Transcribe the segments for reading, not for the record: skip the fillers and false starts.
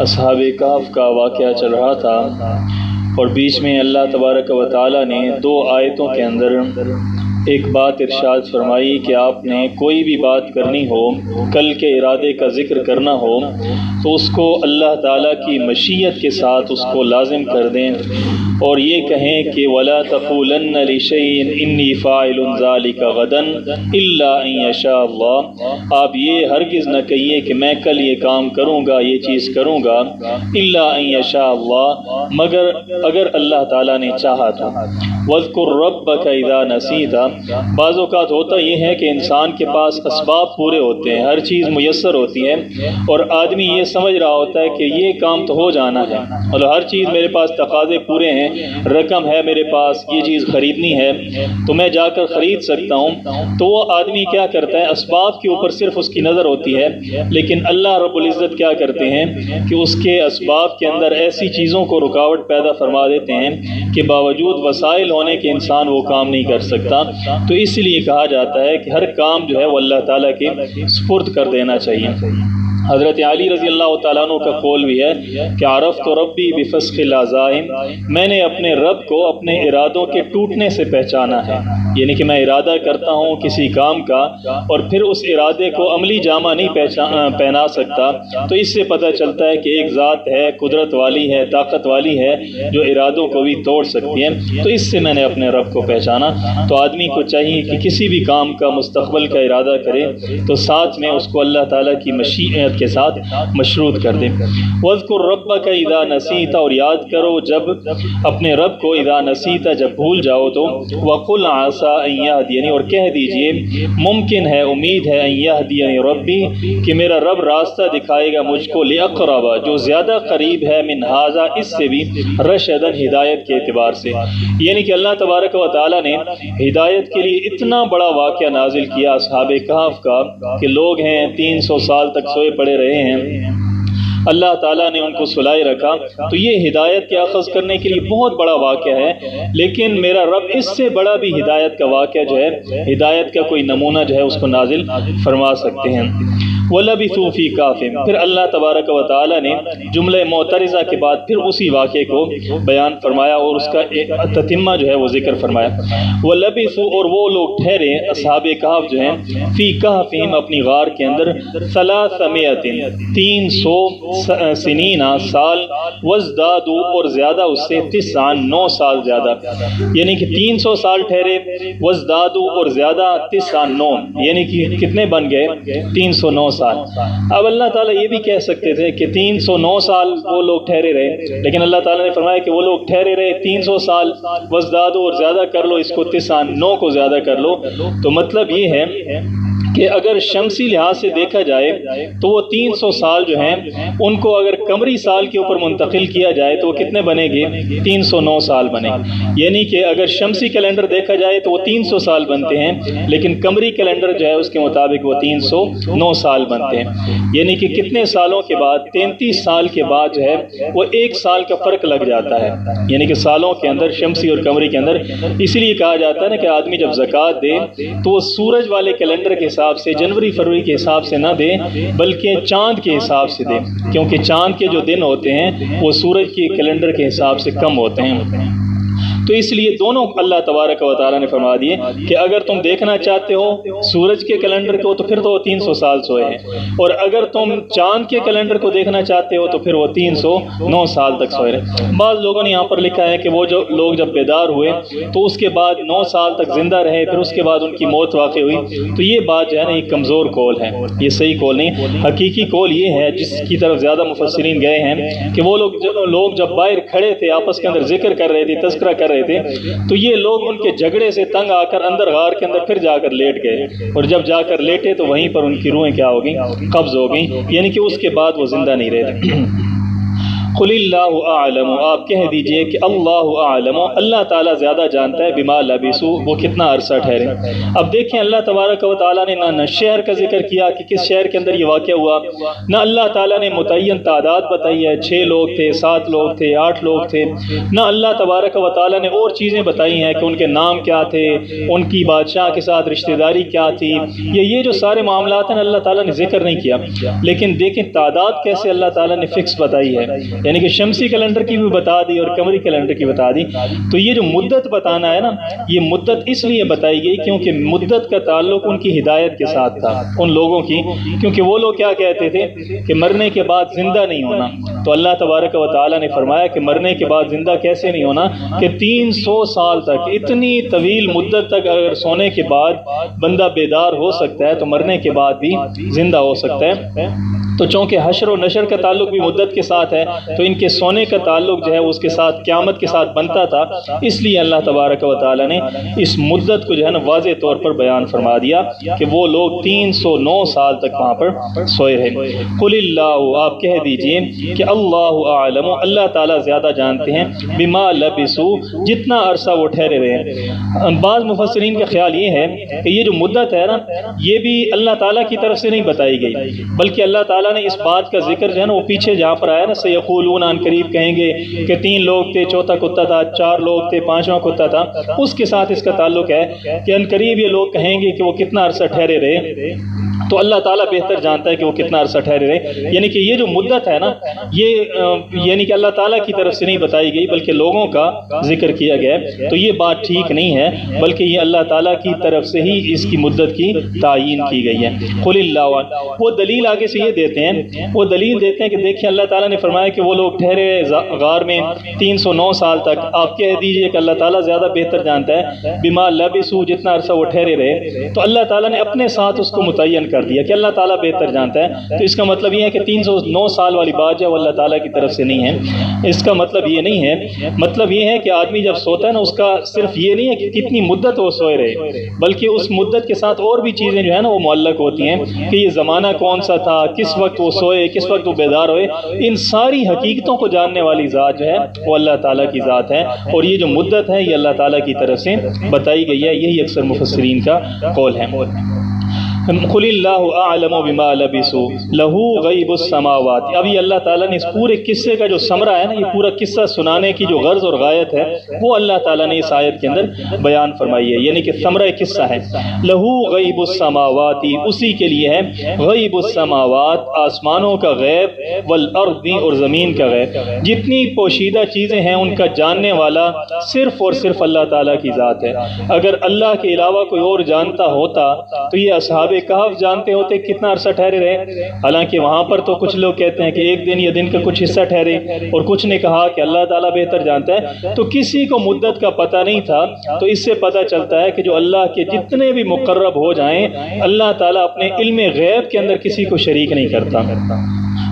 اصحاب کہف کا واقعہ چل رہا تھا اور بیچ میں اللہ تبارک و تعالی نے 2 آیتوں کے اندر ایک بات ارشاد فرمائی کہ آپ نے کوئی بھی بات کرنی ہو، کل کے ارادے کا ذکر کرنا ہو تو اس کو اللہ تعالیٰ کی مشیت کے ساتھ اس کو لازم کر دیں، اور یہ کہیں کہ وَلَا تَقُولَنَّ لِشَيْءٍ إِنِّي فَاعِلٌ ذَلِكَ غَدًا إِلَّا أَن يَشَاءَ اللَّهُ۔ آپ یہ ہرگز نہ کہیے کہ میں کل یہ کام کروں گا، یہ چیز کروں گا، إِلَّا أَن يَشَاءَ اللَّهُ، مگر اگر اللہ تعالیٰ نے چاہا تو۔ وَاذْكُرْ رَبَّكَ إِذَا نَسِيتَ، بعض اوقات ہوتا یہ ہے کہ انسان کے پاس اسباب پورے ہوتے ہیں، ہر چیز میسر ہوتی ہے، اور آدمی یہ سمجھ رہا ہوتا ہے کہ یہ کام تو ہو جانا ہے، مطلب ہر چیز میرے پاس تقاضے پورے ہیں، رقم ہے میرے پاس، یہ چیز خریدنی ہے تو میں جا کر خرید سکتا ہوں۔ تو وہ آدمی کیا کرتا ہے، اسباب کے اوپر صرف اس کی نظر ہوتی ہے، لیکن اللہ رب العزت کیا کرتے ہیں کہ اس کے اسباب کے اندر ایسی چیزوں کو رکاوٹ پیدا فرما دیتے ہیں کہ باوجود وسائل ہونے کے انسان وہ کام نہیں کر سکتا۔ تو اس لیے کہا جاتا ہے کہ ہر کام جو ہے وہ اللہ تعالیٰ کے سپرد کر دینا چاہیے۔ حضرت علی رضی اللہ تعالیٰ عنہ کا قول بھی ہے کہ عرفت ربی بفسخ العزائم، میں نے اپنے رب کو اپنے ارادوں کے ٹوٹنے سے پہچانا ہے، یعنی کہ میں ارادہ کرتا ہوں کسی کام کا اور پھر اس ارادے کو عملی جامہ نہیں پہنا سکتا، تو اس سے پتہ چلتا ہے کہ ایک ذات ہے، قدرت والی ہے، طاقت والی ہے، جو ارادوں کو بھی توڑ سکتی ہے۔ تو اس سے میں نے اپنے رب کو پہچانا۔ تو آدمی کو چاہیے کہ کسی بھی کام کا مستقبل کا ارادہ کرے تو ساتھ میں اس کو اللہ تعالیٰ کی مشیت کے ساتھ مشروط کر دیں۔ وَاذْكُرْ رَبَّكَ إِذَا نَسِيتَ، اور یاد کرو جب اپنے رب کو، اذا نسیت جب بھول جاؤ تو، وَقُلْ عَسَىٰ أَن يَهْدِيَنِ، اور کہہ دیجئے ممکن ہے، امید ہے، أَن يَهْدِيَنِ رَبِّي، کہ میرا رب راستہ دکھائے گا مجھ کو، لِأَقْرَبَ، جو زیادہ قریب ہے، مِنْ هَٰذَا، اس سے بھی، رَشَدًا، ہدایت کے اعتبار سے، یعنی کہ اللہ تبارک و تعالیٰ نے ہدایت کے لیے اتنا بڑا واقعہ نازل کیا اصحاب کہف کا کہ لوگ ہیں 300 سال تک سوئے پڑے رہے ہیں، اللہ تعالیٰ نے ان کو سلائے رکھا، تو یہ ہدایت کے اخذ کرنے کے لیے بہت بڑا واقعہ ہے۔ لیکن میرا رب اس سے بڑا بھی ہدایت کا واقعہ جو ہے، ہدایت کا کوئی نمونہ جو ہے اس کو نازل فرما سکتے ہیں۔ وَلَبِثُوا فِي كَهْفٍ، پھر اللہ تبارک و تعالیٰ نے جملہ معترضہ کے بعد پھر اسی واقعے کو بیان فرمایا اور اس کا تتمہ جو ہے وہ ذکر فرمایا۔ وَلَبِثُوا، اور وہ لوگ ٹھہرے، اصحاب کہف جو ہیں، فی کہفہم، اپنی غار کے اندر، 300 سنین، سال، وازدادوا، اور زیادہ اس سے، 9 سال زیادہ، یعنی کہ 300 سال ٹھہرے، وازدادوا، اور زیادہ 9، یعنی کہ کتنے بن گئے، 309 سال۔ اب اللہ تعالیٰ یہ بھی کہہ سکتے تھے کہ 309 سال وہ لوگ ٹھہرے رہے، لیکن اللہ تعالیٰ نے فرمایا کہ وہ لوگ ٹھہرے رہے 300 سال، وازدادوا، اور زیادہ کر لو اس کو، 9 کو زیادہ کر لو۔ تو مطلب یہ ہے کہ اگر شمسی لحاظ سے دیکھا جائے تو وہ 300 سال جو ہیں ان کو اگر قمری سال کے اوپر منتقل کیا جائے تو وہ کتنے بنے گے، 309 سال بنے گے، یعنی کہ اگر شمسی کیلنڈر دیکھا جائے تو وہ 300 سال بنتے ہیں، لیکن قمری کیلنڈر جو ہے اس کے مطابق وہ 309 سال بنتے ہیں، یعنی کہ کتنے سالوں کے بعد، 33 سال کے بعد جو ہے وہ 1 سال کا فرق لگ جاتا ہے، یعنی کہ سالوں کے اندر، شمسی اور قمری کے اندر۔ اس لیے کہا جاتا ہے نا کہ آدمی جب زکوٰۃ دے تو وہ سورج والے کیلنڈر کے حساب سے، جنوری فروری کے حساب سے نہ دے بلکہ چاند کے حساب سے دے، کیونکہ چاند کے جو دن ہوتے ہیں وہ سورج کے کیلنڈر کے حساب سے کم ہوتے ہیں۔ تو اس لیے دونوں اللہ تبارک و تعالیٰ نے فرما دیے کہ اگر تم دیکھنا چاہتے ہو سورج کے کیلنڈر کو تو پھر تو وہ 300 سال سوئے ہیں، اور اگر تم چاند کے کیلنڈر کو دیکھنا چاہتے ہو تو پھر وہ 309 سال تک سوئے رہے۔ بعض لوگوں نے یہاں پر لکھا ہے کہ وہ جو لوگ جب بیدار ہوئے تو اس کے بعد 9 سال تک زندہ رہے، پھر اس کے بعد ان کی موت واقع ہوئی۔ تو یہ بات جو ہے نا یہ کمزور قول ہے، یہ صحیح قول نہیں۔ حقیقی قول یہ ہے جس کی طرف زیادہ مفسرین گئے ہیں کہ وہ لوگ جب باہر کھڑے تھے آپس کے اندر ذکر کر رہے تھے، تذکرہ کر رہے تھے، تو یہ لوگ ان کے جھگڑے سے تنگ آ کر اندر غار کے اندر پھر جا کر لیٹ گئے، اور جب جا کر لیٹے تو وہیں پر ان کی روحیں کیا ہو گئیں، قبض ہو گئیں، یعنی کہ اس کے بعد وہ زندہ نہیں رہے۔ قل اللہ اعلم، آپ کہہ دیجئے کہ اللہ اعلم، اللہ تعالیٰ زیادہ جانتا ہے بما لبثوا، وہ کتنا عرصہ ٹھہرے۔ اب دیکھیں اللہ تبارک و تعالیٰ نے نہ شہر کا ذکر کیا کہ کس شہر کے اندر یہ واقعہ ہوا، نہ اللہ تعالیٰ نے متعین تعداد بتائی ہے، 6 لوگ تھے، 7 لوگ تھے، 8 لوگ تھے، نہ اللہ تبارک و تعالیٰ نے اور چیزیں بتائی ہیں کہ ان کے نام کیا تھے، ان کی بادشاہ کے ساتھ رشتہ داری کیا تھی، یہ جو سارے معاملات ہیں اللہ تعالیٰ نے ذکر نہیں کیا۔ لیکن دیکھیں تعداد کیسے اللہ تعالیٰ نے فکس بتائی ہے، یعنی کہ شمسی کیلنڈر کی بھی بتا دی اور قمری کیلنڈر کی بتا دی۔ تو یہ جو مدت بتانا ہے نا، یہ مدت اس لیے بتائی گئی کیونکہ مدت کا تعلق ان کی ہدایت کے ساتھ تھا، ان لوگوں کی، کیونکہ وہ لوگ کیا کہتے تھے کہ مرنے کے بعد زندہ نہیں ہونا۔ تو اللہ تبارک و تعالیٰ نے فرمایا کہ مرنے کے بعد زندہ کیسے نہیں ہونا، کہ 300 سال تک، اتنی طویل مدت تک اگر سونے کے بعد بندہ بیدار ہو سکتا ہے تو مرنے کے بعد بھی زندہ ہو سکتا ہے۔ تو چونکہ حشر و نشر کا تعلق بھی مدت کے ساتھ ہے، تو ان کے سونے کا تعلق جو ہے اس کے ساتھ قیامت کے ساتھ بنتا تھا، اس لیے اللہ تبارک و تعالیٰ نے اس مدت کو جو ہے نا واضح طور پر بیان فرما دیا کہ وہ لوگ 309 سال تک وہاں پر سوئے رہے۔ قل اللہ، آپ کہہ دیجئے کہ اللہ اعلم، اللہ تعالیٰ زیادہ جانتے ہیں بما لبثوا، جتنا عرصہ وہ ٹھہرے رہے۔ بعض مفسرین کا خیال یہ ہے کہ یہ جو مدت ہے نا، یہ بھی اللہ تعالیٰ کی طرف سے نہیں بتائی گئی، بلکہ اللہ تعالیٰ نے اس بات کا ذکر جو ہے نا وہ پیچھے جہاں پر آیا نا، سیقولون، ان قریب کہیں گے کہ 3 لوگ تھے، چوتھا کتا تھا، 4 لوگ تھے، 5واں کتا تھا، اس کے ساتھ اس کا تعلق ہے کہ ان قریب یہ لوگ کہیں گے کہ وہ کتنا عرصہ ٹھہرے رہے، تو اللہ تعالیٰ بہتر جانتا ہے کہ وہ کتنا عرصہ ٹھہرے رہے۔ یعنی کہ یہ جو مدت ہے نا، یہ یعنی کہ اللہ تعالیٰ کی طرف سے نہیں بتائی گئی بلکہ لوگوں کا ذکر کیا گیا، تو یہ بات ٹھیک نہیں ہے، بلکہ یہ اللہ تعالیٰ کی طرف سے ہی اس کی مدت کی تعیین کی گئی ہے۔ قل اللہ، وہ دلیل آگے سے یہ دیتے ہیں، وہ دلیل دیتے ہیں کہ دیکھیں اللہ تعالیٰ نے فرمایا کہ وہ لوگ ٹھہرے غار میں 309 سال تک، آپ کہہ دیجئے کہ اللہ تعالیٰ زیادہ بہتر جانتا ہے بما لبثوا، جتنا عرصہ وہ ٹھہرے رہے، تو اللہ تعالیٰ نے اپنے ساتھ اس کو متعین کر دیا کہ اللہ تعالیٰ بہتر جانتا ہے۔ تو اس کا مطلب یہ ہے کہ 309 سال والی بات جو ہے وہ اللہ تعالیٰ کی طرف سے نہیں ہے، اس کا مطلب یہ نہیں ہے۔ مطلب یہ ہے کہ آدمی جب سوتا ہے نا، اس کا صرف یہ نہیں ہے کہ کتنی مدت وہ سوئے رہے، بلکہ اس مدت کے ساتھ اور بھی چیزیں جو ہے نا وہ معلق ہوتی ہیں کہ یہ زمانہ کون سا تھا، کس وقت وہ سوئے، کس وقت وہ بیدار ہوئے، ان ساری حقیقتوں کو جاننے والی ذات جو ہے وہ اللہ تعالیٰ کی ذات ہے، اور یہ جو مدت ہے یہ اللہ تعالیٰ کی طرف سے بتائی گئی ہے، یہی اکثر مفسرین کا قول ہے۔ قل اللہ اعلم بما لبثوا لہ غیب السماوات۔ اب یہ اللہ تعالیٰ نے اس پورے قصے کا جو ثمرہ ہے نا، یہ پورا قصہ سنانے کی جو غرض اور غایت ہے وہ اللہ تعالیٰ نے اس آیت کے اندر بیان فرمائی ہے، یعنی کہ ثمرہ قصہ ہے لہ غیب السماوات، اسی کے لیے ہے غیب السماوات، آسمانوں کا غیب، والارض، اور زمین کا غیب، جتنی پوشیدہ چیزیں ہیں ان کا جاننے والا صرف اور صرف اللہ تعالیٰ کی ذات ہے۔ اگر اللہ کے علاوہ کوئی اور جانتا ہوتا تو یہ اصحاب کہف جانتے ہوتے کتنا عرصہ ٹھہرے رہے، حالانکہ وہاں پر تو کچھ لوگ کہتے ہیں کہ 1 دن یا دن کا کچھ حصہ ٹھہرے، اور کچھ نے کہا کہ اللہ تعالیٰ بہتر جانتا ہے۔ تو کسی کو مدت کا پتہ نہیں تھا، تو اس سے پتہ چلتا ہے کہ جو اللہ کے جتنے بھی مقرب ہو جائیں، اللہ تعالیٰ اپنے علم غیب کے اندر کسی کو شریک نہیں کرتا۔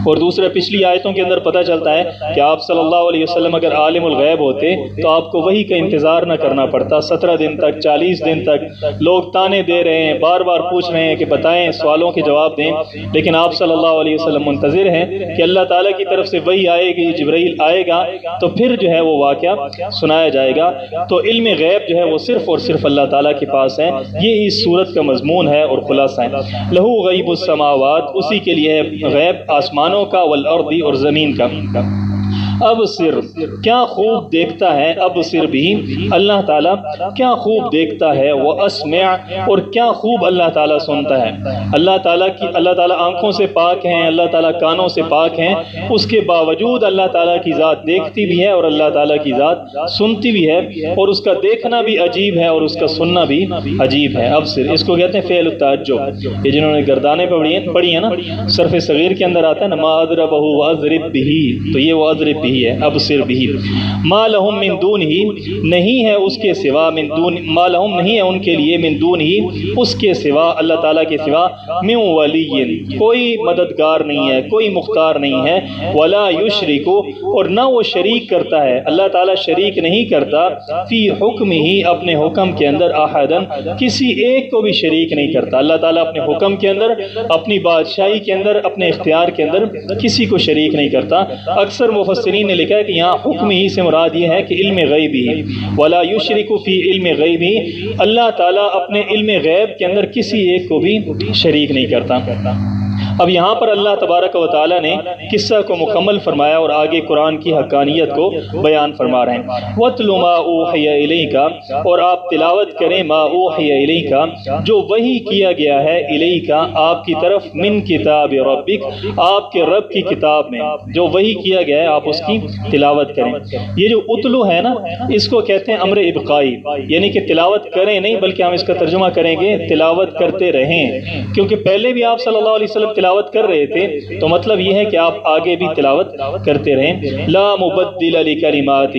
اور دوسرا پچھلی آیتوں کے اندر پتہ چلتا ہے کہ آپ صلی اللہ علیہ وسلم اگر عالم الغیب ہوتے تو آپ کو وحی کا انتظار نہ کرنا پڑتا، 17 دن تک، 40 دن تک لوگ تانے دے رہے ہیں، بار بار پوچھ رہے ہیں کہ بتائیں، سوالوں کے جواب دیں، لیکن آپ صلی اللہ علیہ وسلم منتظر ہیں کہ اللہ تعالیٰ کی طرف سے وحی آئے گی، جبرائیل آئے گا، تو پھر جو ہے وہ واقعہ سنایا جائے گا۔ تو علم غیب جو ہے وہ صرف اور صرف اللہ تعالیٰ کے پاس ہے، یہ اس صورت کا مضمون ہے اور خلاصہ ہے۔ لہو غیب السماوات، اسی کے لیے ہے غیب آسمانوں کا، والارض، اور زمین کا۔ اب صرف کیا خوب دیکھتا ہے، اب صرف بھی اللہ تعالیٰ کیا خوب دیکھتا ہے، وہ اسمع، اور کیا خوب اللہ تعالیٰ سنتا ہے۔ اللہ تعالیٰ آنکھوں سے پاک ہیں، اللہ تعالیٰ کانوں سے پاک ہیں، اس کے باوجود اللہ تعالیٰ کی ذات دیکھتی بھی ہے اور اللہ تعالیٰ کی ذات سنتی بھی ہے، اور اس کا دیکھنا بھی عجیب ہے اور اس کا سننا بھی عجیب ہے۔ اب صرف اس کو کہتے ہیں فعل التعجب، یہ جنہوں نے گردانیں پڑھی ہیں نا، صرف صغیر کے اندر آتا ہے نا، ما اضربہ واضرب بہ، تو یہ واضرب بہ یہی ہے ابصر بھی ما لہم من دون ہی نہیں ہے اس کے سوا من دون ما لہم نہیں ہے ان کے لیے من دون ہی اس کے سوا اللہ تعالیٰ کے سوا من ولی کوئی مددگار نہیں ہے کوئی مختار نہیں ہے ولا یشرک اور نہ وہ شریک کرتا ہے اللہ تعالیٰ شریک نہیں کرتا فی حکم ہی اپنے حکم کے اندر احدن کسی ایک کو بھی شریک نہیں کرتا اللہ تعالیٰ اپنے حکم کے اندر اپنی بادشاہی کے اندر اپنے اختیار کے اندر کسی کو شریک نہیں کرتا اکثر مفسرین نے لکھا ہے کہ یہاں حکم ہی سے مراد یہ ہے کہ علم غیبی ولا یشرک فی علم غیبی اللہ تعالیٰ اپنے علم غیب کے اندر کسی ایک کو بھی شریک نہیں کرتا اب یہاں پر اللہ تبارک و تعالیٰ نے قصہ کو مکمل فرمایا اور آگے قرآن کی حقانیت کو بیان فرما رہے ہیں وَاتْلُ مَا أُوحِيَ إِلَيْكَ اور آپ تلاوت کریں ما اوحی الیک جو وحی کیا گیا ہے الیک آپ کی طرف من کتاب ربک آپ کے رب کی کتاب میں جو وحی کیا گیا ہے آپ اس کی تلاوت کریں یہ جو اتلو ہے نا اس کو کہتے ہیں امر ابقائی یعنی کہ تلاوت کریں نہیں بلکہ ہم اس کا ترجمہ کریں گے تلاوت کرتے رہیں کیونکہ پہلے بھی آپ صلی اللہ علیہ وسلم تلاوت کر رہے تھے تو مطلب یہ ہے کہ آپ آگے بھی تلاوت کرتے رہیں لا مبدل لکلماتہ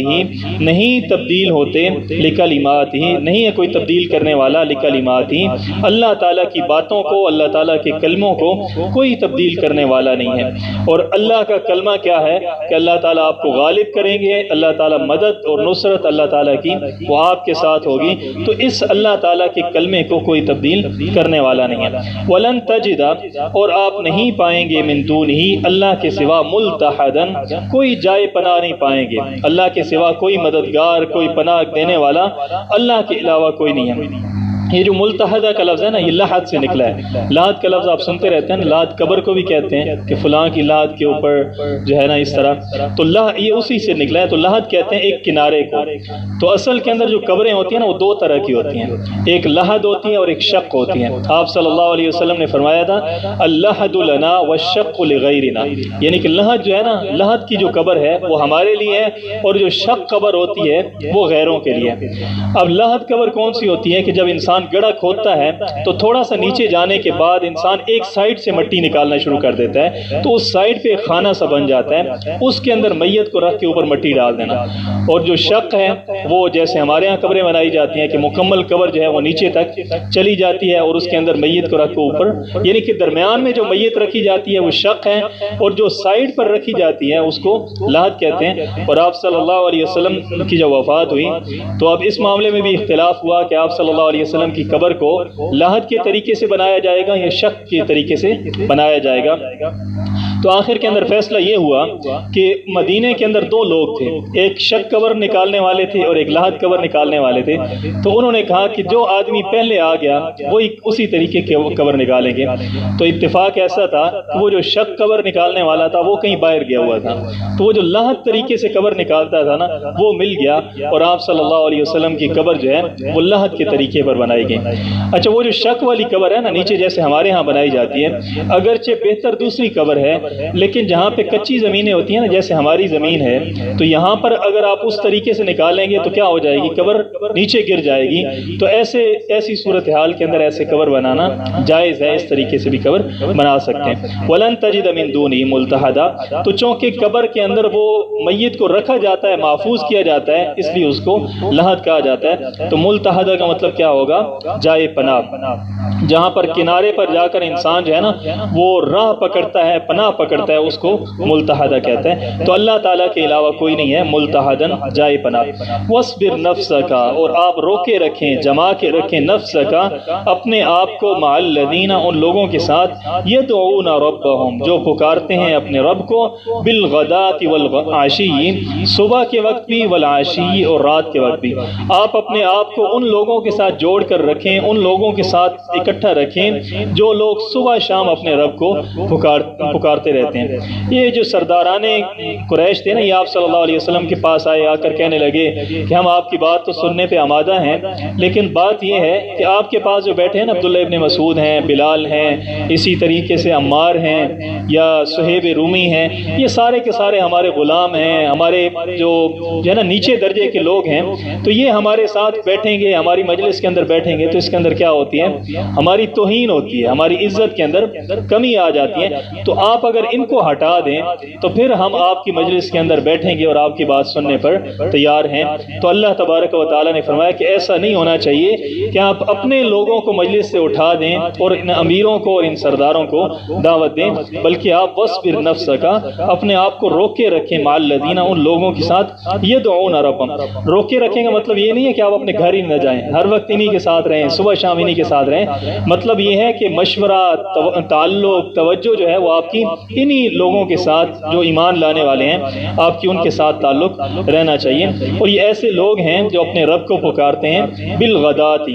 نہیں تبدیل ہوتے لکلماتہ نہیں ہے کوئی تبدیل کرنے والا لکلماتہ اللہ تعالیٰ کی باتوں کو اللہ تعالیٰ کے کلموں کو کوئی تبدیل کرنے والا نہیں ہے اور اللہ کا کلمہ کیا ہے کہ اللہ تعالیٰ آپ کو غالب کریں گے اللہ تعالیٰ مدد اور نصرت اللہ تعالیٰ کی وہ آپ کے ساتھ ہوگی تو اس اللہ تعالیٰ کے کلمے کو کوئی تبدیل کرنے والا نہیں ہے ولن تجد اور آپ نہیں پائیں گے من دون ہی اللہ کے سوا ملتحدن کوئی جائے پناہ نہیں پائیں گے اللہ کے سوا کوئی مددگار کوئی پناہ دینے والا اللہ کے علاوہ کوئی نہیں ہے یہ جو ملتحدہ کا لفظ ہے نا یہ لحد سے نکلا ہے لحد کا لفظ آپ سنتے رہتے ہیں لحد قبر کو بھی کہتے ہیں کہ فلاں کی لحد کے اوپر جو ہے نا اس طرح تو یہ اسی سے نکلا ہے تو لحد کہتے ہیں ایک کنارے کو تو اصل کے اندر جو قبریں ہوتی ہیں نا وہ دو طرح کی ہوتی ہیں ایک لحد ہوتی ہیں اور ایک شق ہوتی ہیں آپ صلی اللہ علیہ وسلم نے فرمایا تھا اللحد لنا والشق لغیرنا یعنی کہ لحد جو ہے نا لحد کی جو قبر ہے وہ ہمارے لیے ہے اور جو شق قبر ہوتی ہے وہ غیروں کے لیے اب لحد قبر کون سی ہوتی ہے کہ جب انسان گڑھا کھودتا ہے تو تھوڑا سا نیچے جانے کے بعد انسان ایک سائیڈ سے مٹی نکالنا شروع کر دیتا ہے تو اس سائیڈ پہ ایک خانہ سا بن جاتا ہے اس کے اندر میت کو رکھ کے اوپر مٹی ڈال دینا اور جو شق ہے وہ جیسے ہمارے ہاں قبریں بنائی جاتی ہیں کہ مکمل قبر جو ہے وہ نیچے تک چلی جاتی ہے اور اس کے اندر میت کو رکھ کے اوپر یعنی کہ درمیان میں جو میت رکھی جاتی ہے وہ شق ہے اور جو سائیڈ پر رکھی جاتی ہے اس کو لحد کہتے ہیں اور آپ صلی اللہ علیہ وسلم کی جب وفات ہوئی تو اب اس معاملے میں بھی اختلاف ہوا کہ آپ صلی اللہ علیہ وسلم کی قبر کو لحد کے طریقے سے بنایا جائے گا یا شق کے طریقے سے بنایا جائے گا تو آخر کے اندر فیصلہ یہ ہوا کہ مدینے کے اندر دو لوگ تھے ایک شق قبر نکالنے والے تھے اور ایک لحد قبر نکالنے والے تھے تو انہوں نے کہا کہ جو آدمی پہلے آ گیا وہی اسی طریقے کے قبر نکالیں گے تو اتفاق ایسا تھا کہ وہ جو شق قبر نکالنے والا تھا وہ کہیں باہر گیا ہوا تھا تو وہ جو لحد طریقے سے قبر نکالتا تھا نا وہ مل گیا اور آپ صلی اللہ علیہ وسلم کی قبر جو ہے وہ لحد کے طریقے پر بنائی گئی اچھا وہ جو شق والی قبر ہے نا نیچے جیسے ہمارے ہاں بنائی جاتی ہے اگرچہ بہتر دوسری قبر ہے لیکن جہاں پہ کچی زمینیں ہوتی ہیں نا جیسے ہماری زمین ہے تو یہاں پر اگر آپ اس طریقے سے نکالیں گے تو کیا ہو جائے گی قبر نیچے گر جائے گی تو ایسی صورتحال کے اندر ایسے قبر بنانا جائز ہے اس طریقے سے بھی قبر بنا سکتے ہیں وَلَن تَجِدَ مِن دُونِهِ مُلْتَحَدًا تو چونکہ قبر کے اندر وہ میت کو رکھا جاتا ہے محفوظ کیا جاتا ہے اس لیے اس کو لحد کہا جاتا ہے تو ملتحدہ کا مطلب کیا ہوگا جائے پناہ جہاں پر کنارے پر جا کر انسان جو ہے نا وہ راہ پکڑتا ہے پناہ پکڑتا ہے اس کو ملتحدہ کہتے ہیں تو اللہ تعالیٰ کے علاوہ کوئی نہیں ہے ملتحدن جائے پناہ وَاصْبِرْ نَفْسَكَ اور آپ روکے رکھیں جما کے رکھیں نفسك اپنے آپ کو مع الذین ان لوگوں کے ساتھ یدعون ربهم جو پکارتے ہیں اپنے رب کو بالغداۃ والعشی صبح کے وقت بھی والعشی اور رات کے وقت بھی آپ اپنے آپ کو ان لوگوں کے ساتھ جوڑ کر رکھیں ان لوگوں کے ساتھ اکٹھا رکھیں جو لوگ صبح شام اپنے رب کو پکارتے رہتے ہیں یہ جو سرداران قریش تھے نا یہ آپ صلی اللہ علیہ وسلم کے پاس آئے آ کر کہنے لگے کہ ہم آپ کی بات تو سننے پہ آمادہ ہیں لیکن بات یہ ہے کہ آپ کے پاس جو بیٹھے ہیں نا عبداللہ ابن مسعود ہیں بلال ہیں اسی طریقے سے عمار ہیں یا صہیب رومی ہیں یہ سارے کے سارے ہمارے غلام ہیں ہمارے جو ہے نا نیچے درجے کے لوگ ہیں تو یہ ہمارے ساتھ بیٹھیں گے ہماری مجلس کے اندر بیٹھیں گے تو اس کے اندر کیا ہوتی ہے ہماری توہین ہوتی ہے، ہماری عزت کے اندر کمی آ جاتی ہے۔ تو آپ اگر ان کو ہٹا دیں تو پھر ہم آپ کی مجلس کے اندر بیٹھیں گے اور آپ کی بات سننے پر تیار ہیں۔ تو اللہ تبارک و تعالیٰ نے فرمایا کہ ایسا نہیں ہونا چاہیے کہ آپ اپنے لوگوں کو مجلس سے اٹھا دیں اور ان امیروں کو اور ان سرداروں کو دعوت دیں، بلکہ آپ وَاصْبِرْ نَفْسَكَ، اپنے آپ کو روکے رکھیں، مع الذین، ان لوگوں کے ساتھ یدعون ربهم۔ روکے رکھیں کا مطلب یہ نہیں ہے کہ آپ اپنے گھر ہی نہ جائیں، ہر وقت انہی کے ساتھ رہیں، صبح شام انہی کے ساتھ رہیں۔ مطلب یہ ہے کہ مشورہ، تعلق، توجہ جو ہے وہ آپ کی انہی لوگوں کے ساتھ جو ایمان لانے والے ہیں، آپ کی ان کے ساتھ تعلق رہنا چاہیے۔ اور یہ ایسے لوگ ہیں جو اپنے رب کو پکارتے ہیں بالغداتی،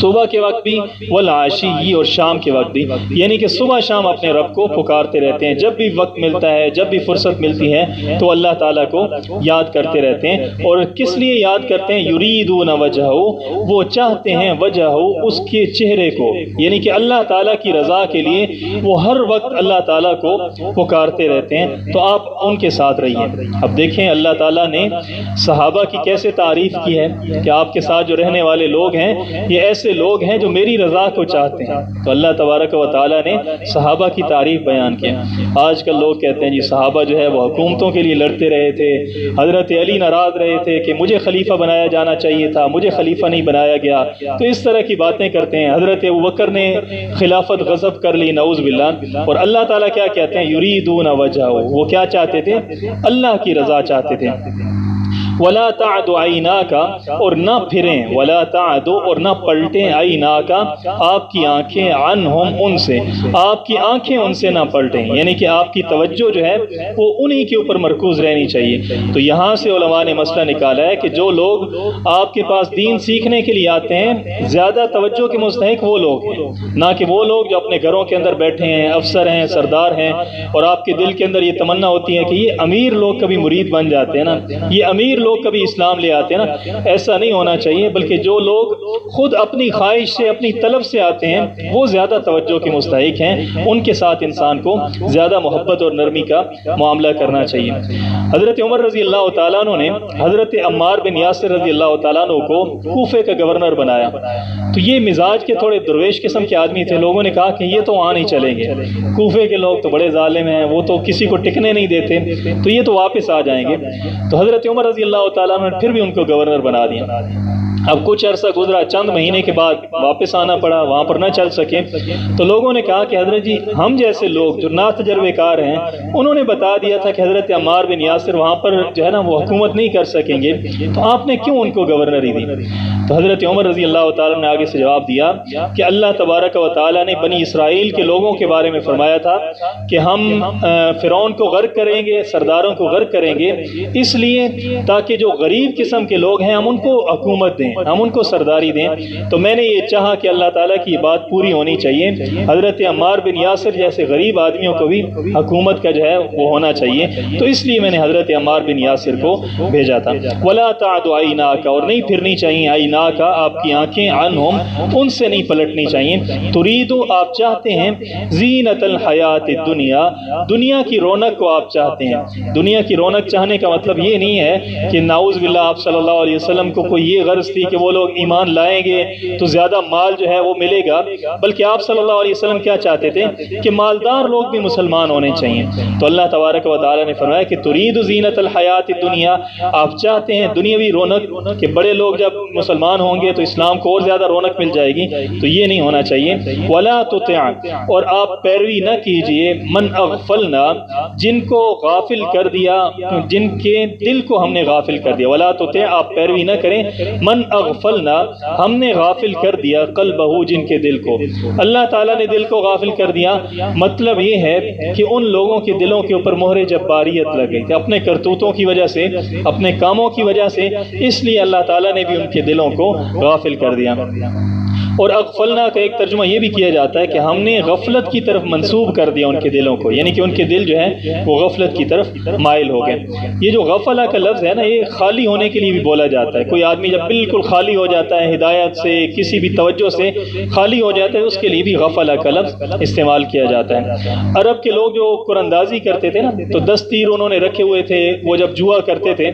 صبح کے وقت بھی، والعشی، اور شام کے وقت بھی، یعنی کہ صبح شام اپنے رب کو پکارتے رہتے ہیں، جب بھی وقت ملتا ہے، جب بھی فرصت ملتی ہے تو اللہ تعالیٰ کو یاد کرتے رہتے ہیں۔ اور کس لیے یاد کرتے ہیں؟ یریدون وجہہ، وہ چاہتے ہیں وجہہ، اس کے چہرے کو، یعنی کہ اللہ تعالیٰ کی رضا کے لیے وہ ہر وقت اللہ تعالیٰ کو پکارتے رہتے ہیں۔ تو آپ ان کے ساتھ رہیے۔ اب دیکھیں اللہ تعالیٰ نے صحابہ کی کیسے تعریف کی ہے کہ آپ کے ساتھ جو رہنے والے لوگ ہیں یہ ایسے لوگ ہیں جو میری رضا کو چاہتے ہیں۔ تو اللہ تبارک و تعالیٰ نے صحابہ کی تعریف بیان کی۔ آج کل لوگ کہتے ہیں جی صحابہ جو ہے وہ حکومتوں کے لیے لڑتے رہے تھے، حضرت علی ناراض رہے تھے کہ مجھے خلیفہ بنایا جانا چاہیے تھا، مجھے خلیفہ نہیں بنایا گیا، تو اس طرح کی باتیں کرتے ہیں۔ حضرت ابوبکر نے خلافت غصب کر لی، نعوذ باللہ۔ اور اللہ تعالیٰ کیا کہتے ہیں؟ یریدون وجہہ، وہ کیا چاہتے تھے؟ اللہ کی رضا چاہتے تھے۔ ولا تعد عیناک، اور نہ پھریں، ولا تعد، اور نہ پلٹیں، عیناک، آپ کی آنکھیں، عنہم، ان سے، آپ کی آنکھیں ان سے نہ پلٹیں، یعنی کہ آپ کی توجہ جو ہے وہ انہی کے اوپر مرکوز رہنی چاہیے۔ تو یہاں سے علماء نے مسئلہ نکالا ہے کہ جو لوگ آپ کے پاس دین سیکھنے کے لیے آتے ہیں زیادہ توجہ کے مستحق وہ لوگ ہیں، نہ کہ وہ لوگ جو اپنے گھروں کے اندر بیٹھے ہیں، افسر ہیں، سردار ہیں، اور آپ کے دل کے اندر یہ تمنا ہوتی ہے کہ یہ امیر لوگ کبھی مرید بن جاتے ہیں نا، یہ امیر لوگ کبھی اسلام لے آتے ہیں نا۔ ایسا نہیں ہونا چاہیے، بلکہ جو لوگ خود اپنی خواہش سے، اپنی طلب سے آتے ہیں وہ زیادہ توجہ کے مستحق ہیں، ان کے ساتھ انسان کو زیادہ محبت اور نرمی کا معاملہ کرنا چاہیے۔ حضرت عمر رضی اللہ تعالیٰ عنہ نے حضرت عمار بن یاسر رضی اللہ تعالیٰ عنہ کو کوفے کا گورنر بنایا۔ تو یہ مزاج کے تھوڑے درویش قسم کے آدمی تھے، لوگوں نے کہا کہ یہ تو وہاں نہیں چلیں گے، کوفے کے لوگ تو بڑے ظالم ہیں، وہ تو کسی کو ٹکنے نہیں دیتے، تو یہ تو واپس آ جائیں گے۔ تو حضرت عمر رضی اللہ تعالیٰ عنہ نے پھر بھی ان کو گورنر بنا دیا۔ اب کچھ عرصہ گزرا، چند مہینے کے بعد واپس آنا پڑا، وہاں پر نہ چل سکے، تو لوگوں نے کہا کہ حضرت جی ہم جیسے لوگ جو نا تجربے کار ہیں، انہوں نے بتا دیا تھا کہ حضرت عمار بن یاسر وہاں پر جو ہے نا وہ حکومت نہیں کر سکیں گے، تو آپ نے کیوں ان کو گورنری دی؟ تو حضرت عمر رضی اللہ تعالیٰ نے آگے سے جواب دیا کہ اللہ تبارک و تعالیٰ نے بنی اسرائیل کے لوگوں کے بارے میں فرمایا تھا کہ ہم فرعون کو غرق کریں گے، سرداروں کو غرق کریں گے، اس لیے تاکہ جو غریب قسم کے لوگ ہیں ہم ان کو حکومت دیں، ہم ان کو سرداری دیں۔ تو میں نے یہ چاہا کہ اللہ تعالیٰ کی بات پوری ہونی چاہیے، حضرت عمار بن یاسر جیسے غریب آدمیوں کو بھی حکومت کا جو ہے وہ ہونا چاہیے، تو اس لیے میں نے حضرت عمار بن یاسر کو بھیجا تھا۔ ولا تعد عیناک، اور نہیں پھرنی چاہیے، عیناک، آپ کی آنکھیں، عنہم، ان سے نہیں پلٹنی چاہیے۔ تریدو، آپ چاہتے ہیں، زینت الحیات الدنیا، دنیا کی رونق کو آپ چاہتے ہیں۔ دنیا کی رونق چاہنے کا مطلب یہ نہیں ہے کہ نعوذ باللہ آپ صلی اللہ علیہ وسلم کو کوئی یہ غرض تھی کہ وہ لوگ ایمان لائیں گے تو زیادہ مال جو ہے وہ ملے گا، بلکہ آپ صلی اللہ علیہ وسلم کیا چاہتے تھے کہ مالدار لوگ بھی مسلمان ہونے چاہیے۔ تو اللہ تبارک و تعالی نے فرمایا کہ ترید زینت الحیات الدنیا، آپ چاہتے ہیں دنیاوی رونق کہ بڑے لوگ جب مسلمان ہوں گے تو اسلام کو اور زیادہ رونق مل جائے گی، تو یہ نہیں ہونا چاہیے۔ ولا تطع، اور آپ پیروی نہ کیجئے، من اغفلنا، جن کو غافل کر دیا، جن کے دل کو ہم نے غافل کر دیا۔ ولا تطع، آپ پیروی نہ کریں، من اغفلنا، ہم نے غافل کر دیا، قلبہ، جن کے دل کو۔ اللہ تعالیٰ نے دل کو غافل کر دیا، مطلب یہ ہے کہ ان لوگوں کے دلوں کے اوپر مہر جباریت لگ گئی کہ اپنے کرتوتوں کی وجہ سے، اپنے کاموں کی وجہ سے، اس لیے اللہ تعالیٰ نے بھی ان کے دلوں کو غافل کر دیا۔ اور اغفلنا کا ایک ترجمہ یہ بھی کیا جاتا ہے کہ ہم نے غفلت کی طرف منسوب کر دیا ان کے دلوں کو، یعنی کہ ان کے دل جو ہے وہ غفلت کی طرف مائل ہو گئے۔ یہ جو غفلہ کا لفظ ہے نا، یہ خالی ہونے کے لیے بھی بولا جاتا ہے۔ کوئی آدمی جب بالکل خالی ہو جاتا ہے، ہدایت سے، کسی بھی توجہ سے خالی ہو جاتا ہے، اس کے لیے بھی غفلہ کا لفظ استعمال کیا جاتا ہے۔ عرب کے لوگ جو قرآن اندازی کرتے تھے نا، تو 10 تیر انہوں نے رکھے ہوئے تھے، وہ جب جوا کرتے تھے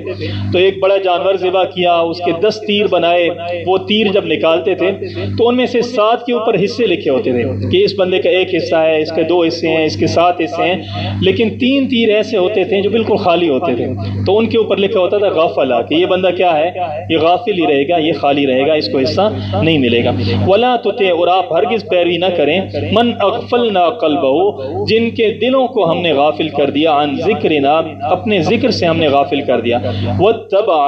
تو ایک بڑا جانور ذبح کیا، اس کے 10 تیر بنائے، وہ تیر جب نکالتے تھے تو ان میں سے 7 کے اوپر حصے لکھے ہوتے تھے کہ اس بندے کا 1 حصہ ہے، اس کے 2 حصے ہیں، اس کے 7 حصے ہیں، لیکن 3 تیر ایسے ہوتے تھے جو بالکل خالی ہوتے تھے، تو ان کے اوپر لکھا ہوتا تھا غافلا، کہ یہ بندہ کیا ہے، یہ غافل ہی رہے گا، یہ خالی رہے گا، اس کو حصہ نہیں ملے گا۔ ولا تطع، اور آپ ہرگز پیروی نہ کریں، من اغفلنا قلبہ، جن کے دلوں کو ہم نے غافل کر دیا، عن ذکرنا، اپنے ذکر سے ہم نے غافل کر دیا، واتبع،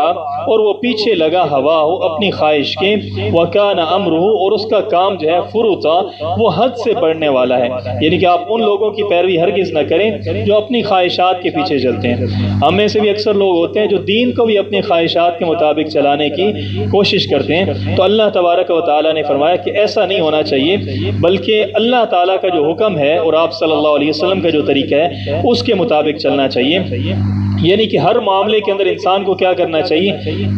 اور وہ پیچھے لگا، ہوا اپنی خواہش کے، وکان امرہ، اور اس کا کام جو ہے، فرطا، وہ حد سے بڑھنے والا ہے، یعنی کہ آپ ان لوگوں کی پیروی ہرگز نہ کریں جو اپنی خواہشات کے پیچھے چلتے ہیں۔ ہم میں سے بھی اکثر لوگ ہوتے ہیں جو دین کو بھی اپنی خواہشات کے مطابق چلانے کی کوشش کرتے ہیں، تو اللہ تبارک و تعالیٰ نے فرمایا کہ ایسا نہیں ہونا چاہیے، بلکہ اللہ تعالیٰ کا جو حکم ہے اور آپ صلی اللہ علیہ وسلم کا جو طریقہ ہے اس کے مطابق چلنا چاہیے، یعنی کہ ہر معاملے کے اندر انسان کو کیا کرنا چاہیے،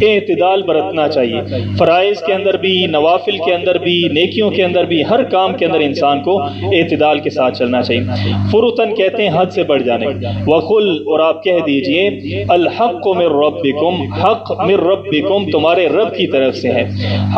اعتدال برتنا چاہیے، فرائض کے اندر بھی، نوافل کے اندر بھی، نیکیوں کے اندر بھی، ہر کام کے اندر انسان کو اعتدال کے ساتھ چلنا چاہیے۔ فرطن کہتے ہیں حد سے بڑھ جانے، وقل، اور آپ کہہ دیجئے، الحق من ربکم، حق من ربکم، تمہارے رب کی طرف سے ہے۔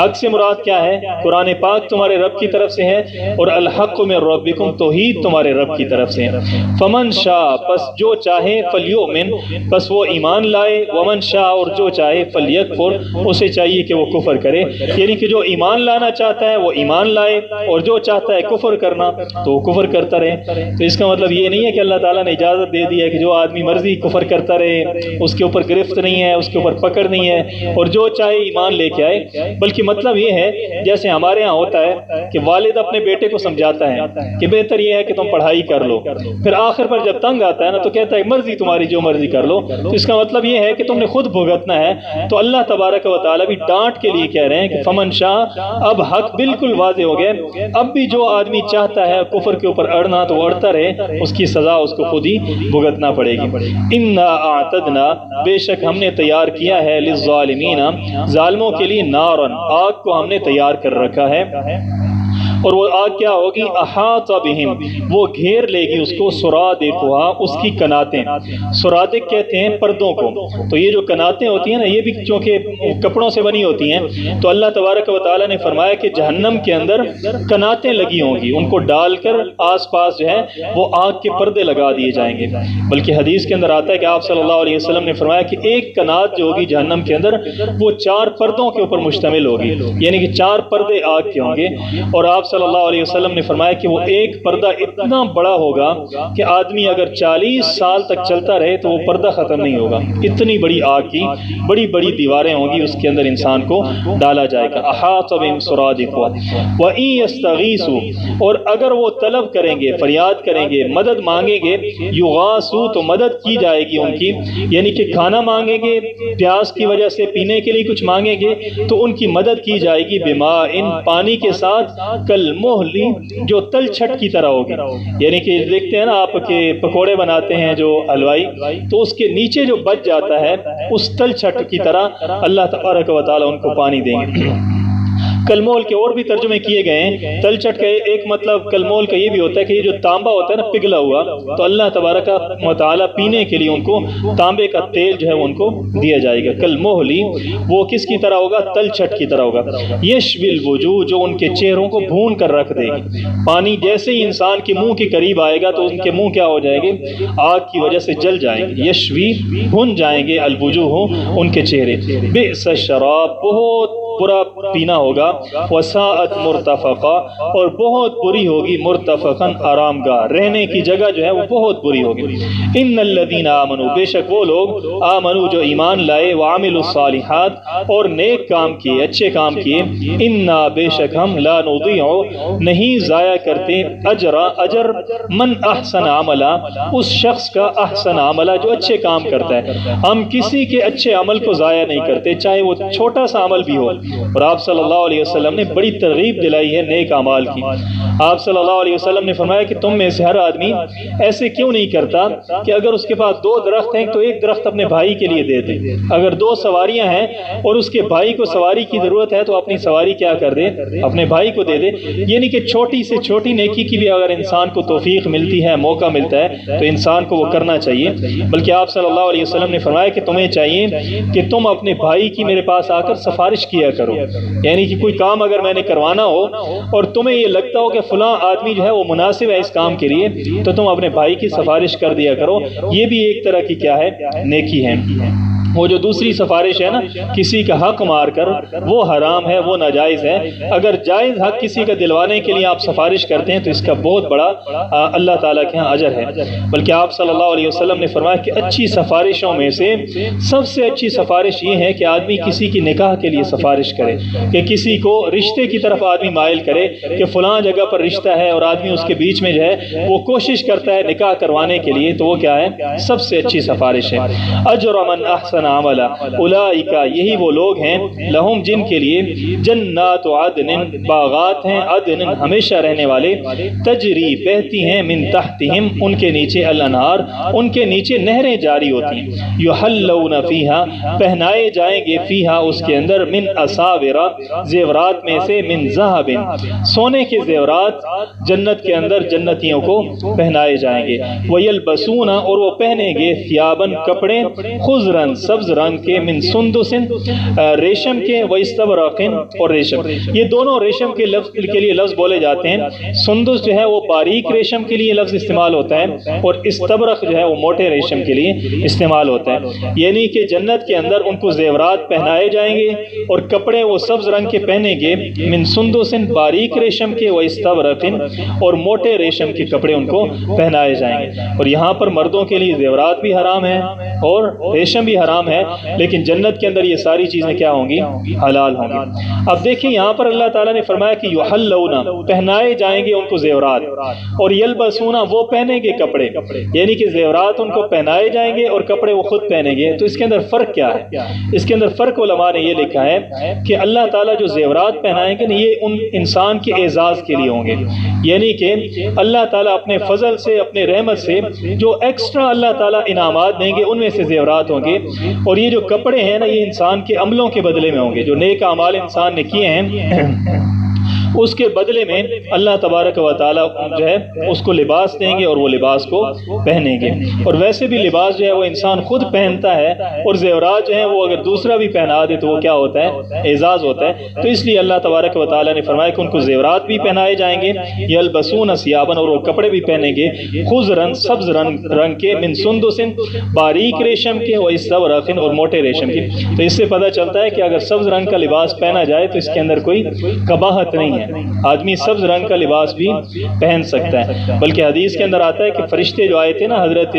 حق سے مراد کیا ہے، قرآن پاک تمہارے رب کی طرف سے ہے، اور الحق من ربکم، توحید تمہارے رب کی طرف سے ہے۔ فمن شاء، پس جو چاہے، فلیؤمن، پس وہ ایمان لائے، ومن شاء، اور جو چاہے، فلیکفر، اسے چاہیے کہ وہ کفر کرے، یعنی کہ جو ایمان لانا چاہتا ہے وہ ایمان لائے، اور جو چاہتا ہے کفر کرنا تو وہ کفر کرتا رہے۔ تو اس کا مطلب یہ نہیں ہے کہ اللہ تعالیٰ نے اجازت دے دی ہے کہ جو آدمی مرضی کفر کرتا رہے، اس کے اوپر گرفت نہیں ہے، اس کے اوپر پکڑ نہیں ہے، اور جو چاہے ایمان لے کے آئے، بلکہ مطلب یہ ہے جیسے ہمارے ہاں ہوتا ہے کہ والد اپنے بیٹے کو سمجھاتا ہے کہ بہتر یہ ہے کہ تم پڑھائی کر لو، پھر آخر پر جب تنگ آتا ہے نا تو کہتا ہے مرضی تمہاری، جو مرضی کر لو، تو اس کا مطلب یہ ہے کہ تم نے خود بھگتنا ہے۔ تو اللہ تبارک و تعالیٰ بھی ڈانٹ کے لیے کہہ رہے ہیں کہ فمن شاء، اب حق بالکل واضح ہو گئے، اب بھی جو آدمی چاہتا ہے کفر کے اوپر اڑنا تو اڑتا رہے، اس کی سزا اس کو خود ہی بھگتنا پڑے گی۔ انا اعتدنا، بے شک ہم نے تیار کیا ہے، للظالمین، ظالموں کے لیے، نارن، آگ کو ہم نے تیار کر رکھا ہے، اور وہ آگ کیا ہوگی، احاط بہم، وہ گھیر لے گی اس کو، سرادقھا، اس کی کناتیں، سرادق کہتے ہیں پردوں کو، تو یہ جو کناتیں ہوتی ہیں نا، یہ بھی چونکہ کپڑوں سے بنی ہوتی ہیں، تو اللہ تبارک و تعالیٰ نے فرمایا کہ جہنم کے اندر کناتیں لگی ہوں گی، ان کو ڈال کر آس پاس جو ہے وہ آگ کے پردے لگا دیے جائیں گے، بلکہ حدیث کے اندر آتا ہے کہ آپ صلی اللہ علیہ وسلم نے فرمایا کہ ایک کنات جو ہوگی جہنم کے اندر وہ 4 پردوں کے اوپر مشتمل ہوگی، یعنی کہ 4 پردے آگ کے ہوں گے، اور آپ صلی اللہ علیہ وسلم نے فرمایا کہ وہ ایک پردہ اتنا بڑا ہوگا کہ آدمی اگر 40 سال تک چلتا رہے تو وہ پردہ ختم نہیں ہوگا، اتنی بڑی آگ کی بڑی بڑی دیواریں ہوں گی، اس کے اندر انسان کو ڈالا جائے گا۔ احاط بہم سرادقھا وَإِن يَسْتَغِيثُوا، اور اگر وہ طلب کریں گے، فریاد کریں گے، مدد مانگیں گے، یغاثوا، تو مدد کی جائے گی ان کی، یعنی کہ کھانا مانگیں گے، پیاس کی وجہ سے پینے کے لیے کچھ مانگیں گے تو ان کی مدد کی جائے گی، بماء، پانی کے ساتھ، کالمہل، جو تل چھٹ کی طرح ہوگی، یعنی کہ دیکھتے ہیں نا آپ کے پکوڑے بناتے ہیں جو حلوائی، تو اس کے نیچے جو بچ جاتا ہے اس تل چھٹ کی طرح اللہ تبارک و تعالیٰ ان کو پانی دیں گے۔ کلمول کے اور بھی ترجمے کیے گئے ہیں، تلچٹ کا ایک مطلب کلمول کا یہ بھی ہوتا ہے کہ یہ جو تانبا ہوتا ہے نا پگھلا ہوا، تو اللہ تبارک و تعالیٰ پینے کے لیے ان کو تانبے کا تیل جو ہے ان کو دیا جائے گا، کلموہلی، وہ کس کی طرح ہوگا، تلچٹ کی طرح ہوگا، یشوی الوجوہ، جو ان کے چہروں کو بھون کر رکھ دے گی، پانی جیسے ہی انسان کے منہ کے قریب آئے گا تو ان کے منہ کیا ہو جائے گے، آگ کی وجہ سے جل جائیں گے، یشوی، بھن جائیں گے، الوجوہ، ان کے چہرے، بئس الشراب، بہت برا پینا ہوگا، وساعت مرتفقہ، اور بہت بری ہوگی، مرتفقاً آرام گاہ، رہنے کی جگہ جو ہے وہ بہت بری ہوگی۔ ان الذین آمنوا، بے شک وہ لوگ، آمنوا جو ایمان لائے، وعملوا الصالحات، اور نیک کام کیے، اچھے کام کیے، انا بے شک ہم، لا نضیع، نہیں ضائع کرتے، اجر من احسن عملا، اس شخص کا احسن عملا جو اچھے کام کرتا ہے، ہم کسی کے اچھے عمل کو ضائع نہیں کرتے، چاہے وہ چھوٹا سا عمل بھی ہو، اور آپ صلی اللہ علیہ وسلم نے بڑی ترغیب دلائی ہے نیک اعمال کی۔ آپ صلی اللہ علیہ وسلم نے فرمایا کہ تم میں سے ہر آدمی ایسے کیوں نہیں کرتا کہ اگر اس کے پاس 2 درخت ہیں تو ایک درخت اپنے بھائی کے لیے دے دے، اگر 2 سواریاں ہیں اور اس کے بھائی کو سواری کی ضرورت ہے تو اپنی سواری کیا کر دے، اپنے بھائی کو دے دے، یعنی کہ چھوٹی سے چھوٹی نیکی کی بھی اگر انسان کو توفیق ملتی ہے، موقع ملتا ہے تو انسان کو وہ کرنا چاہیے۔ بلکہ آپ صلی اللہ علیہ وسلم نے فرمایا کہ تمہیں چاہیے کہ تم اپنے بھائی کی میرے پاس آ کر سفارش کیا کرو، یعنی کہ کوئی کام اگر میں نے کروانا ہو اور تمہیں یہ لگتا ہو کہ فلاں آدمی جو ہے وہ مناسب ہے اس کام کے لیے، تو تم اپنے بھائی کی سفارش کر دیا کرو۔ یہ بھی ایک طرح کی کیا ہے؟ نیکی ہے۔ وہ جو دوسری سفارش ہے نا، کسی کا حق مار کر، وہ حرام ہے، وہ ناجائز ہے۔ اگر جائز حق کسی کا دلوانے کے لیے آپ سفارش کرتے ہیں تو اس کا بہت بڑا اللہ تعالیٰ کے ہاں اجر ہے۔ بلکہ آپ صلی اللہ علیہ وسلم نے فرمایا کہ اچھی سفارشوں میں سے سب سے اچھی سفارش یہ ہے کہ آدمی کسی کی نکاح کے لیے سفارش کرے، کہ کسی کو رشتے کی طرف آدمی مائل کرے کہ فلاں جگہ پر رشتہ ہے اور آدمی اس کے بیچ میں جو ہے وہ کوشش کرتا ہے نکاح کروانے کے لیے، تو وہ کیا ہے؟ سب سے اچھی سفارش ہے۔ اجر من احسن عملا اولئک، یہی وہ لوگ ہیں، لہم جن کے لیے، جنات عدن، باغات ہیں، عدن ہمیشہ رہنے والے، تجری بہتی ہیں، من تحتہم ان کے نیچے، الانہار ان کے نیچے نہریں جاری ہوتی ہیں، یحلون فیہا پہنائے جائیں گے، فیہا اس کے اندر، من اساور زیورات میں سے، من ذہب سونے کے زیورات جنت کے اندر جنتیوں کو پہنائے جائیں گے، ویلبسون اور وہ پہنیں گے، ثیابن کپڑے، خضرن سبز رنگ کے، من سندس ریشم کے، و استبرق اور ریشم، یہ دونوں ریشم کے لفظ کے لیے لفظ بولے جاتے ہیں۔ سندس جو ہے وہ باریک ریشم کے لیے لفظ استعمال ہوتا ہے، اور استبرق جو ہے وہ موٹے ریشم کے لیے استعمال ہوتا ہے، یعنی کہ جنت کے اندر ان کو زیورات پہنائے جائیں گے اور کپڑے وہ سبز رنگ کے پہنیں گے، من سندس باریک ریشم کے، و استبرق اور موٹے ریشم کے کپڑے ان کو پہنائے جائیں گے۔ اور یہاں پر مردوں کے لیے زیورات بھی حرام ہیں اور ریشم بھی حرام ہے، لیکن جنت کے اندر یہ ساری چیزیں کیا ہوں گی؟ حلال ہوں گی۔ اب دیکھیں یہاں پر اللہ تعالیٰ نے فرمایا کہ یحلون پہنائے جائیں گے ان کو زیورات، اور یلبسون وہ پہنیں گے کپڑے، یعنی کہ زیورات ان کو پہنائے جائیں گے اور کپڑے وہ خود پہنیں گے۔ تو اس کے اندر فرق کیا ہے؟ اس کے اندر فرق علماء نے یہ لکھا ہے کہ اللہ تعالیٰ جو زیورات پہنائیں گے یہ ان انسان کے اعزاز کے لیے ہوں گے، یعنی کہ اللہ تعالیٰ اپنے فضل سے، اپنے رحمت سے جو ایکسٹرا اللہ تعالیٰ انعامات دیں گے ان میں سے زیورات ہوں گے، اور یہ جو کپڑے ہیں نا یہ انسان کے عملوں کے بدلے میں ہوں گے، جو نیک اعمال انسان نے کیے ہیں اس کے بدلے میں اللہ تبارک و تعالیٰ جو ہے اس کو لباس دیں گے اور وہ لباس کو پہنیں گے۔ اور ویسے بھی لباس جو ہے وہ انسان خود پہنتا ہے، اور زیورات جو ہیں وہ اگر دوسرا بھی پہنا دے تو وہ کیا ہوتا ہے؟ اعزاز ہوتا ہے۔ تو اس لیے اللہ تبارک و تعالیٰ نے فرمایا کہ ان کو زیورات بھی پہنائے جائیں گے، یلبسون ثیابا اور وہ کپڑے بھی پہنیں گے، خضرن سبز رنگ کے، من سندس باریک ریشم کے، و استبرق اور موٹے ریشم کے۔ تو اس سے پتہ چلتا ہے کہ اگر سبز رنگ کا لباس پہنا جائے تو اس کے اندر کوئی قباحت نہیں ہے، آدمی سبز رنگ کا لباس بھی پہن سکتا ہے۔ بلکہ حدیث کے اندر آتا ہے کہ فرشتے جو آئے تھے نا، حضرت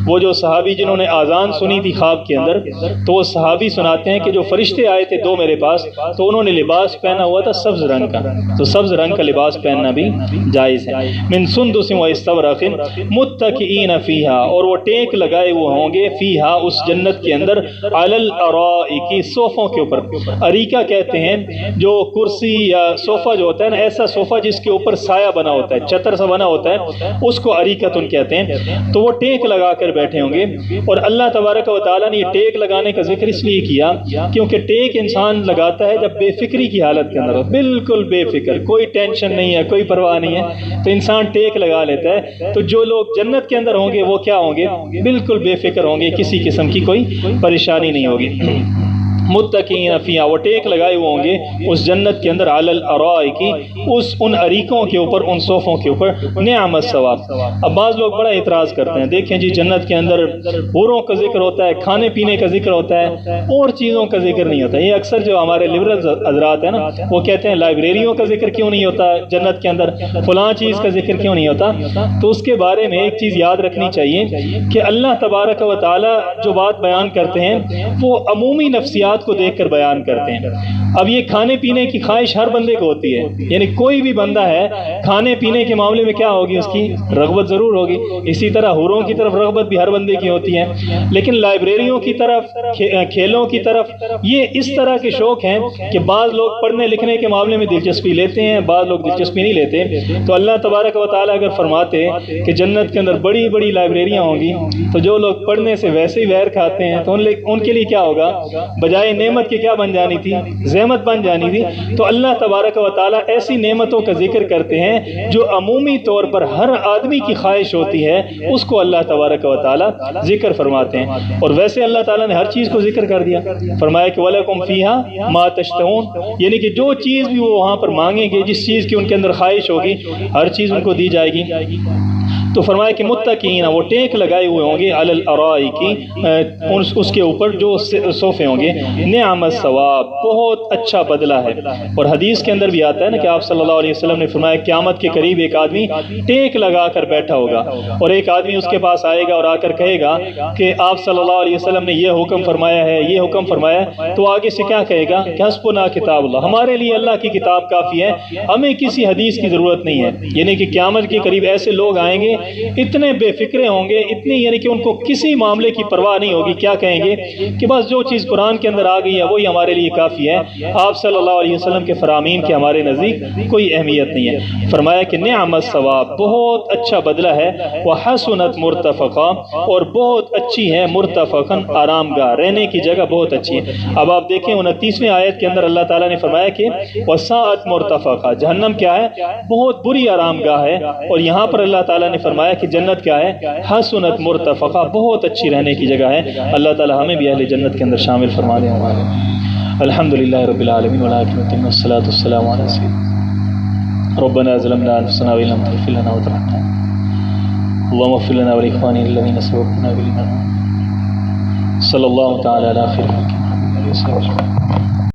وہ جو صحابی جنہوں نے آذان سنی تھی خواب کے اندر، تو وہ صحابی سناتے ہیں کہ جو فرشتے آئے تھے دو میرے پاس، تو انہوں نے لباس پہنا ہوا تھا سبز رنگ کا، تو سبز رنگ کا لباس پہننا بھی جائز ہے۔ من سندس و استبرق متکئین فیہا اور وہ ٹیک لگائے ہوئے ہوں گے، فیہا اس جنت کے اندر، علی الارائک صوفوں کے اوپر۔ اریکہ کہتے ہیں جو کرسی یا صوفہ جو ہوتا ہے نا، ایسا صوفہ جس کے اوپر سایہ بنا ہوتا ہے، چتر سا بنا ہوتا ہے، اس کو اریکتن کہتے ہیں۔ تو وہ ٹیک لگا کر بیٹھے ہوں گے، اور اللہ تبارک و تعالیٰ نے یہ ٹیک لگانے کا ذکر اس لیے کیا کیونکہ ٹیک انسان لگاتا ہے جب بے فکری کی حالت کے اندر ہو، بالکل بے فکر، کوئی ٹینشن نہیں ہے، کوئی پرواہ نہیں ہے، تو انسان ٹیک لگا لیتا ہے۔ تو جو لوگ جنت کے اندر ہوں گے وہ کیا ہوں گے؟ بالکل بے فکر ہوں گے، کسی قسم کی کوئی پریشانی نہیں ہوگی۔ متکئین فیہا وہ ٹیک لگائے ہوئے ہوں گے اس جنت کے اندر، علی الارائک ان اریکوں کے اوپر، ان صوفوں کے اوپر، نعم الثواب۔ اب بعض لوگ بڑا اعتراض کرتے ہیں، دیکھیں جی جنت کے اندر حوروں کا ذکر ہوتا ہے، کھانے پینے کا ذکر ہوتا ہے، اور چیزوں کا ذکر نہیں ہوتا۔ یہ اکثر جو ہمارے لبرل حضرات ہیں نا وہ کہتے ہیں لائبریریوں کا ذکر کیوں نہیں ہوتا جنت کے اندر، فلاں چیز کا ذکر کیوں نہیں ہوتا؟ تو اس کے بارے میں ایک چیز یاد رکھنی چاہیے کہ اللہ تبارک و تعالیٰ جو بات بیان کرتے ہیں وہ عمومی نفسیات کو دیکھ کر بیان کرتے ہیں۔ اب یہ کھانے پینے کی خواہش ہر بندے کو ہوتی ہے، یعنی کوئی بھی بندہ ہے کھانے پینے کے معاملے میں کیا ہوگی؟ اس کی رغبت ضرور ہوگی۔ اسی طرح حوروں کی طرف رغبت بھی ہر بندے کی ہوتی ہے، لیکن لائبریریوں کی طرف، کھیلوں کی طرف، یہ اس طرح کے شوق ہیں کہ بعض لوگ پڑھنے لکھنے کے معاملے میں دلچسپی لیتے ہیں، بعض لوگ دلچسپی نہیں لیتے۔ تو اللہ تبارک و تعالیٰ اگر فرماتے کہ جنت کے اندر بڑی بڑی لائبریریاں ہوں گی، تو جو لوگ پڑھنے سے ویسے ہی ویر کھاتے ہیں تو ان کے لیے کیا ہوگا؟ بجائے بجائے نعمت کے کیا بن جانی تھی؟ زحمت بن جانی تھی۔ تو اللہ تبارک و تعالیٰ ایسی نعمتوں کا ذکر کرتے ہیں جو عمومی طور پر ہر آدمی کی خواہش ہوتی ہے، اس کو اللہ تبارک و تعالیٰ ذکر فرماتے ہیں۔ اور ویسے اللہ تعالیٰ نے ہر چیز کو ذکر کر دیا، فرمایا کہ وَلَكُمْ فِيهَا مَا تَشْتَهُونَ، یعنی کہ جو چیز بھی وہ وہاں پر مانگیں گے، جس چیز کی ان کے اندر خواہش ہوگی، ہر چیز ان کو دی جائے گی۔ تو فرمایا کہ متقین، وہ ٹیک لگائے ہوئے ہوں گے، علی الارائک، اس کے اوپر جو صوفے ہوں گے، نعم الثواب، بہت اچھا بدلہ ہے۔ اور حدیث کے اندر بھی آتا ہے نا کہ آپ صلی اللہ علیہ وسلم نے فرمایا قیامت کے قریب ایک آدمی ٹیک لگا کر بیٹھا ہوگا، اور ایک آدمی اس کے پاس آئے گا اور آ کر کہے گا کہ آپ صلی اللہ علیہ وسلم نے یہ حکم فرمایا ہے، یہ حکم فرمایا ہے، تو آگے سے کیا کہے گا کہ حسبنا کتاب اللہ، ہمارے لیے اللہ کی کتاب کافی ہے، ہمیں کسی حدیث کی ضرورت نہیں ہے۔ یعنی کہ قیامت کے قریب ایسے لوگ آئیں گے، اتنے بے فکرے ہوں گے، اتنی یعنی کہ ان کو کسی معاملے کی پرواہ نہیں ہوگی، کیا کہیں گے کہ بس جو چیز قرآن کے اندر آ گئی ہے وہی ہمارے لیے کافی ہے، آپ صلی اللہ علیہ وسلم کے فرامین کی ہمارے نزدیک کوئی اہمیت نہیں ہے۔ فرمایا کہ نعم الثواب، بہت اچھا بدلہ ہے، وحسنت مرتفقا، اور بہت اچھی ہے مرتفقا، آرام گاہ، رہنے کی جگہ بہت اچھی ہے۔ اب آپ دیکھیں 29ویں آیت کے اندر اللہ تعالیٰ نے فرمایا کہ وساعت مرتفقا، جہنم کیا ہے؟ بہت بری آرام گاہ ہے، اور یہاں پر اللہ تعالیٰ نے فرمایا کہ جنت کیا ہے؟ حسنت مرتفقہ، بہت اچھی رہنے کی جگہ ہے۔ اللہ تعالیٰ ہمیں بھی اہل جنت کے اندر شامل فرما دیں۔ الحمدللہ رب العالمین والعاقبۃ والصلاۃ والسلام علی سیدنا ربنا ظلمنا انفسنا وان لم تغفر لنا وترحمنا اللهم اغفر لنا ولاخواننا الذين سبقونا بالایمان صلی اللہ تعالی علی خیر خلق محمد